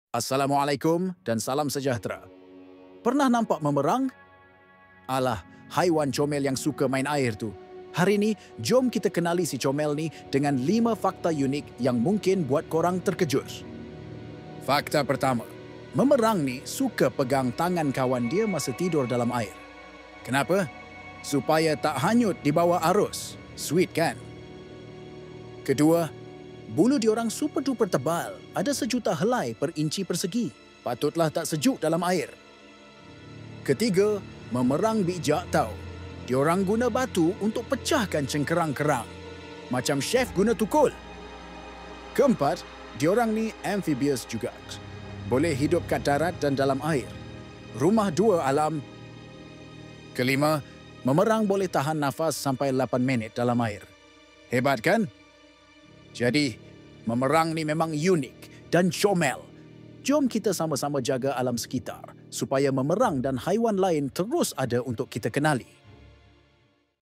Assalamualaikum dan salam sejahtera. Pernah nampak memerang? Alah, haiwan comel yang suka main air tu. Hari ni, jom kita kenali si comel ni dengan 5 fakta unik yang mungkin buat korang terkejut. Fakta pertama, memerang ni suka pegang tangan kawan dia masa tidur dalam air. Kenapa? Supaya tak hanyut di bawah arus. Sweet kan? Kedua, bulu diorang super duper tebal, ada sejuta helai per inci persegi. Patutlah tak sejuk dalam air. Ketiga, memerang bijak tau. Diorang guna batu untuk pecahkan cengkerang kerang. Macam chef guna tukul. Keempat, diorang ni amphibious juga. Boleh hidup kat darat dan dalam air. Rumah dua alam. Kelima, memerang boleh tahan nafas sampai 8 minit dalam air. Hebat kan? Jadi, memerang ni memang unik dan comel. Jom kita sama-sama jaga alam sekitar supaya memerang dan haiwan lain terus ada untuk kita kenali.